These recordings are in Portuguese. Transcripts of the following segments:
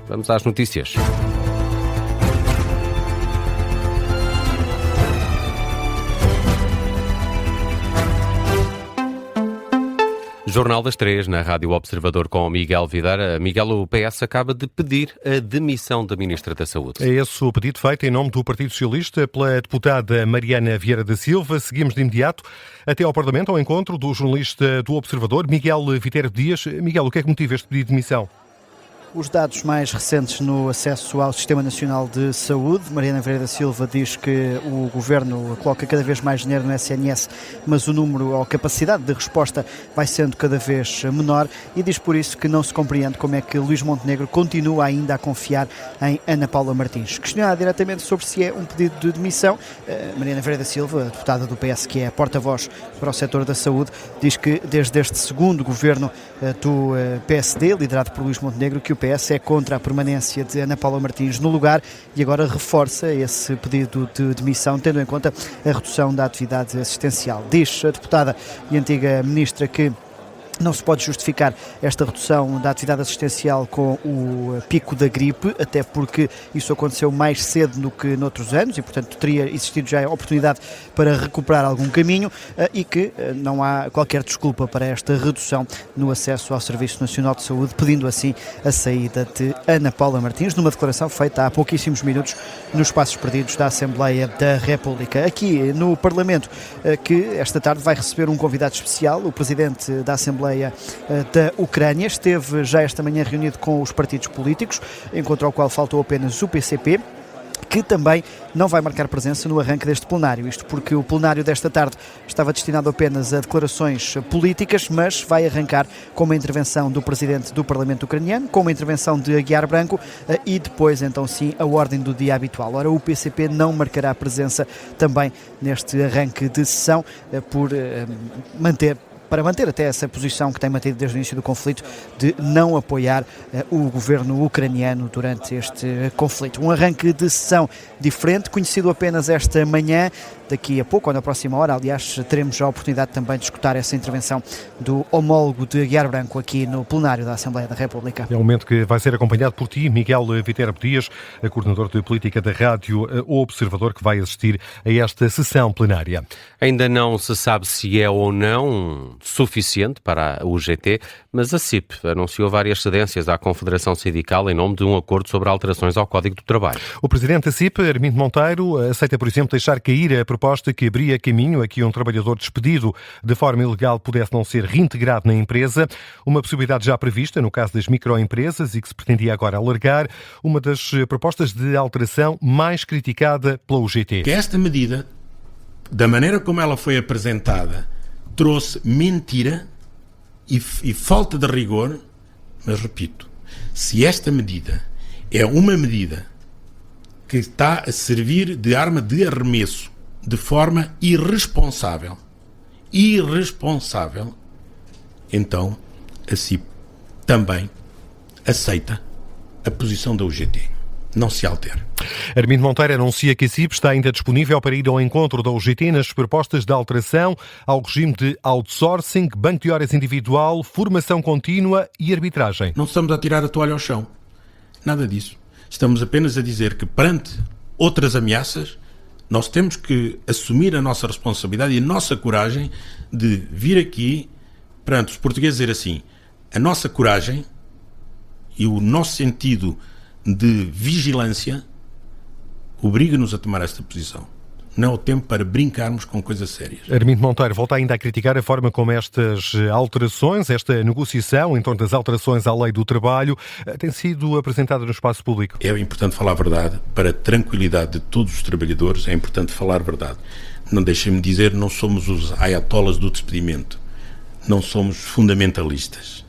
Vamos às notícias. Jornal das 3, na Rádio Observador, com o Miguel Videira. Miguel, o PS acaba de pedir a demissão da Ministra da Saúde. É esse o pedido feito em nome do Partido Socialista pela deputada Mariana Vieira da Silva. Seguimos de imediato até ao Parlamento, ao encontro do jornalista do Observador, Miguel Viterbo Dias. Miguel, o que é que motiva este pedido de demissão? Os dados mais recentes no acesso ao Sistema Nacional de Saúde. Mariana Vieira da Silva diz que o Governo coloca cada vez mais dinheiro no SNS, mas o número ou a capacidade de resposta vai sendo cada vez menor e diz por isso que não se compreende como é que Luís Montenegro continua ainda a confiar em Ana Paula Martins. Questionada diretamente sobre se é um pedido de demissão, Mariana Vieira da Silva, a deputada do PS, que é a porta-voz para o setor da saúde, diz que desde este segundo Governo do PSD, liderado por Luís Montenegro, que o PS é contra a permanência de Ana Paula Martins no lugar e agora reforça esse pedido de demissão, tendo em conta a redução da atividade assistencial. Diz a deputada e antiga ministra que não se pode justificar esta redução da atividade assistencial com o pico da gripe, até porque isso aconteceu mais cedo do que noutros anos e, portanto, teria existido já a oportunidade para recuperar algum caminho e que não há qualquer desculpa para esta redução no acesso ao Serviço Nacional de Saúde, pedindo assim a saída de Ana Paula Martins, numa declaração feita há pouquíssimos minutos nos Espaços Perdidos da Assembleia da República. Aqui no Parlamento, que esta tarde vai receber um convidado especial, o Presidente da Assembleia da Ucrânia, esteve já esta manhã reunido com os partidos políticos, encontro ao qual faltou apenas o PCP, que também não vai marcar presença no arranque deste plenário. Isto porque o plenário desta tarde estava destinado apenas a declarações políticas, mas vai arrancar com uma intervenção do Presidente do Parlamento Ucraniano, com uma intervenção de Aguiar Branco e depois, então sim, a ordem do dia habitual. Ora, o PCP não marcará presença também neste arranque de sessão para manter até essa posição que tem mantido desde o início do conflito de não apoiar o governo ucraniano durante este conflito. Um arranque de sessão diferente, conhecido apenas esta manhã. Daqui a pouco, ou na próxima hora, aliás, teremos a oportunidade também de escutar essa intervenção do homólogo de Aguiar Branco aqui no plenário da Assembleia da República. É um momento que vai ser acompanhado por ti, Miguel Viterbo Dias, coordenador de política da Rádio O Observador, que vai assistir a esta sessão plenária. Ainda não se sabe se é ou não suficiente para a UGT, mas a CIP anunciou várias cedências à Confederação Sindical em nome de um acordo sobre alterações ao Código do Trabalho. O presidente da CIP, Armindo Monteiro, aceita, por exemplo, deixar cair a proposta que abria caminho a que um trabalhador despedido de forma ilegal pudesse não ser reintegrado na empresa, uma possibilidade já prevista no caso das microempresas e que se pretendia agora alargar, uma das propostas de alteração mais criticada pela UGT. Que esta medida, da maneira como ela foi apresentada, trouxe mentira e falta de rigor, mas repito, se esta medida é uma medida que está a servir de arma de arremesso de forma irresponsável, então a CIP também aceita a posição da UGT. Não se altere. Armindo Monteiro anuncia que a CIP está ainda disponível para ir ao encontro da UGT nas propostas de alteração ao regime de outsourcing, banco de horas individual, formação contínua e arbitragem. Não estamos a tirar a toalha ao chão. Nada disso. Estamos apenas a dizer que perante outras ameaças nós temos que assumir a nossa responsabilidade e a nossa coragem de vir aqui perante os portugueses e dizer assim, a nossa coragem e o nosso sentido de vigilância obriga-nos a tomar esta posição. Não é o tempo para brincarmos com coisas sérias. Armindo Monteiro volta ainda a criticar a forma como estas alterações, esta negociação em torno das alterações à lei do trabalho, tem sido apresentada no espaço público. É importante falar a verdade. Para a tranquilidade de todos os trabalhadores, é importante falar a verdade. Não deixem-me dizer, não somos os ayatollahs do despedimento. Não somos fundamentalistas.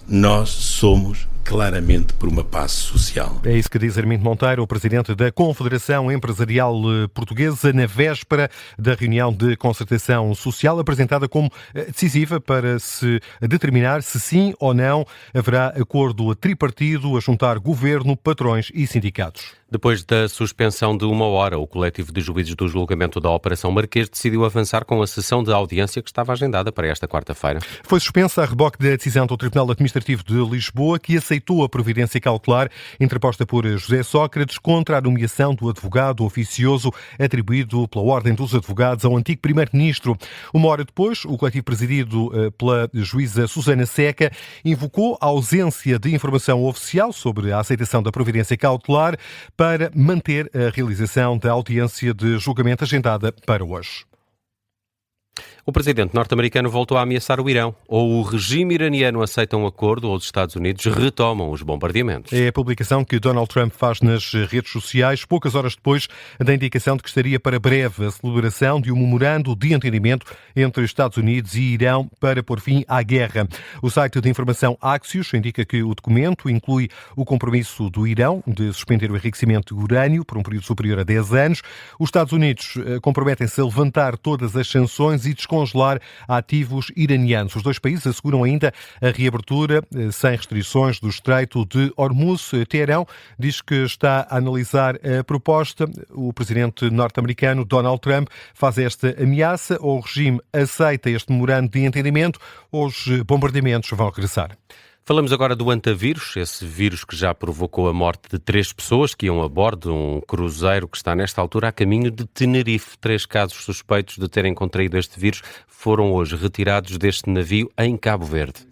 Nós somos claramente por uma paz social. É isso que diz Armindo Monteiro, o presidente da Confederação Empresarial Portuguesa, na véspera da reunião de concertação social, apresentada como decisiva para se determinar se sim ou não haverá acordo tripartido a juntar governo, patrões e sindicatos. Depois da suspensão de 1 hora, o coletivo de juízes do julgamento da Operação Marquês decidiu avançar com a sessão de audiência que estava agendada para esta quarta-feira. Foi suspensa a reboque da decisão do Tribunal Administrativo de Lisboa, que ia sair aceitou a providência cautelar interposta por José Sócrates contra a nomeação do advogado oficioso atribuído pela Ordem dos Advogados ao antigo primeiro-ministro. Uma hora depois, o coletivo presidido pela juíza Susana Seca invocou a ausência de informação oficial sobre a aceitação da providência cautelar para manter a realização da audiência de julgamento agendada para hoje. O presidente norte-americano voltou a ameaçar o Irão. Ou o regime iraniano aceita um acordo, ou os Estados Unidos retomam os bombardeamentos. É a publicação que Donald Trump faz nas redes sociais, poucas horas depois da indicação de que estaria para breve a celebração de um memorando de entendimento entre Estados Unidos e Irão para pôr fim à guerra. O site de informação Axios indica que o documento inclui o compromisso do Irão de suspender o enriquecimento de urânio por um período superior a 10 anos. Os Estados Unidos comprometem-se a levantar todas as sanções e descongelar ativos iranianos. Os dois países asseguram ainda a reabertura sem restrições do Estreito de Hormuz. Teherão diz que está a analisar a proposta. O presidente norte-americano Donald Trump faz esta ameaça. Ou o regime aceita este memorando de entendimento ou os bombardeamentos vão regressar. Falamos agora do antavírus, esse vírus que já provocou a morte de 3 pessoas que iam a bordo de um cruzeiro que está nesta altura a caminho de Tenerife. 3 casos suspeitos de terem contraído este vírus foram hoje retirados deste navio em Cabo Verde.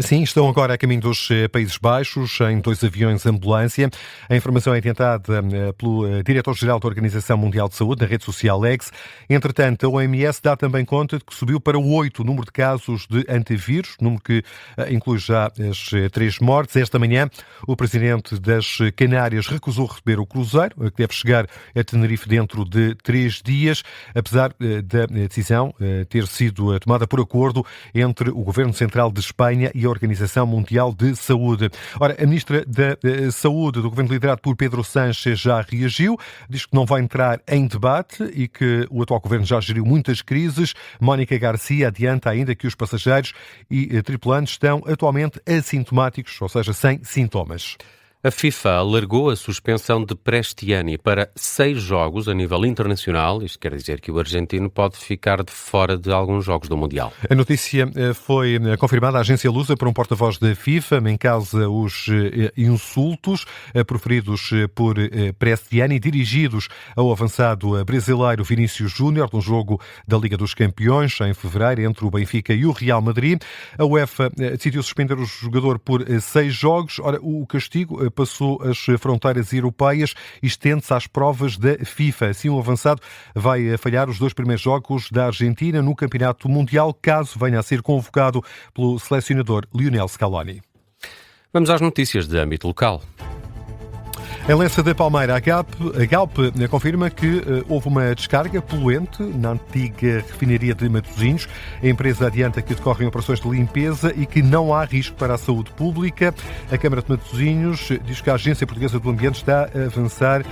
Sim, estão agora a caminho dos Países Baixos, em 2 aviões ambulância. A informação é tentada pelo diretor-geral da Organização Mundial de Saúde, na rede social X. Entretanto, a OMS dá também conta de que subiu para 8 o número de casos de antivírus, número que inclui já as 3 mortes. Esta manhã, o presidente das Canárias recusou receber o cruzeiro, que deve chegar a Tenerife dentro de 3 dias, apesar da decisão ter sido tomada por acordo entre o Governo Central de Espanha e a Organização Mundial de Saúde. Ora, a Ministra da Saúde do Governo liderado por Pedro Sánchez já reagiu, diz que não vai entrar em debate e que o atual Governo já geriu muitas crises. Mónica Garcia adianta ainda que os passageiros e tripulantes estão atualmente assintomáticos, ou seja, sem sintomas. A FIFA alargou a suspensão de Prestiani para 6 jogos a nível internacional. Isto quer dizer que o argentino pode ficar de fora de alguns jogos do Mundial. A notícia foi confirmada à agência Lusa por um porta-voz da FIFA, em causa os insultos proferidos por Prestiani, dirigidos ao avançado brasileiro Vinícius Júnior, num jogo da Liga dos Campeões, em fevereiro, entre o Benfica e o Real Madrid. A UEFA decidiu suspender o jogador por 6 jogos. Ora, o castigo passou as fronteiras europeias e estende-se às provas da FIFA. Assim, o avançado vai falhar os 2 primeiros jogos da Argentina no Campeonato Mundial, caso venha a ser convocado pelo selecionador Lionel Scaloni. Vamos às notícias de âmbito local. Em Lença da Palmeira, a Galp confirma que houve uma descarga poluente na antiga refinaria de Matosinhos. A empresa adianta que decorrem operações de limpeza e que não há risco para a saúde pública. A Câmara de Matosinhos diz que a Agência Portuguesa do Ambiente está a avançar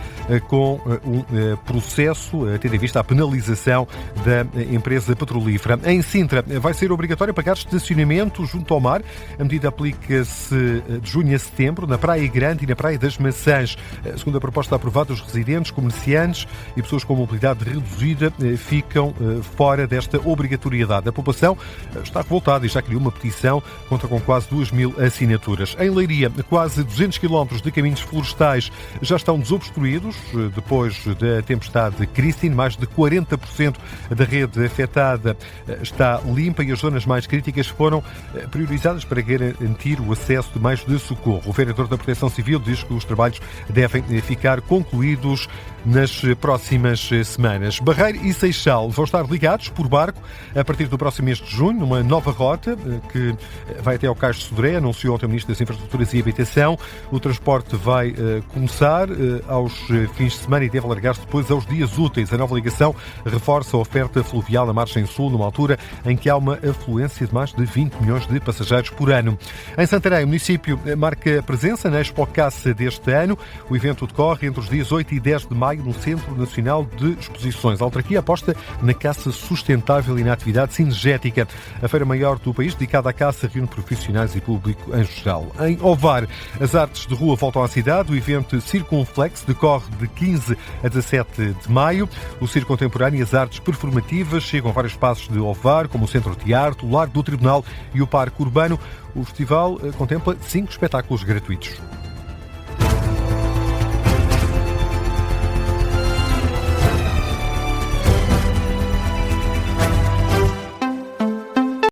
com um processo, tendo em vista a penalização da empresa petrolífera. Em Sintra, vai ser obrigatório pagar estacionamento junto ao mar. A medida aplica-se de junho a setembro na Praia Grande e na Praia das Maçãs. Segundo a proposta aprovada, os residentes, comerciantes e pessoas com mobilidade reduzida ficam fora desta obrigatoriedade. A população está revoltada e já criou uma petição, conta com quase 2.000 assinaturas. Em Leiria, quase 200 km de caminhos florestais já estão desobstruídos depois da tempestade Christine. Mais de 40% da rede afetada está limpa e as zonas mais críticas foram priorizadas para garantir o acesso de meios de socorro. O vereador da Proteção Civil diz que os trabalhos devem ficar concluídos nas próximas semanas. Barreiro e Seixal vão estar ligados por barco a partir do próximo mês de junho, numa nova rota que vai até ao Cais de Sodré, anunciou ontem o Ministro das Infraestruturas e Habitação. O transporte vai começar aos fins de semana e deve alargar-se depois aos dias úteis. A nova ligação reforça a oferta fluvial na margem sul, numa altura em que há uma afluência de mais de 20 milhões de passageiros por ano. Em Santarém, o município marca presença na Expo Caça deste ano. O evento decorre entre os dias 8 e 10 de maio no Centro Nacional de Exposições. A autarquia aposta na caça sustentável e na atividade cinegética. A feira maior do país, dedicada à caça, reúne profissionais e público em geral. Em Ovar, as artes de rua voltam à cidade. O evento Circunflex decorre de 15 a 17 de maio. O circo contemporâneo e as artes performativas chegam a vários espaços de Ovar, como o Centro de Arte, o Largo do Tribunal e o Parque Urbano. O festival contempla 5 espetáculos gratuitos.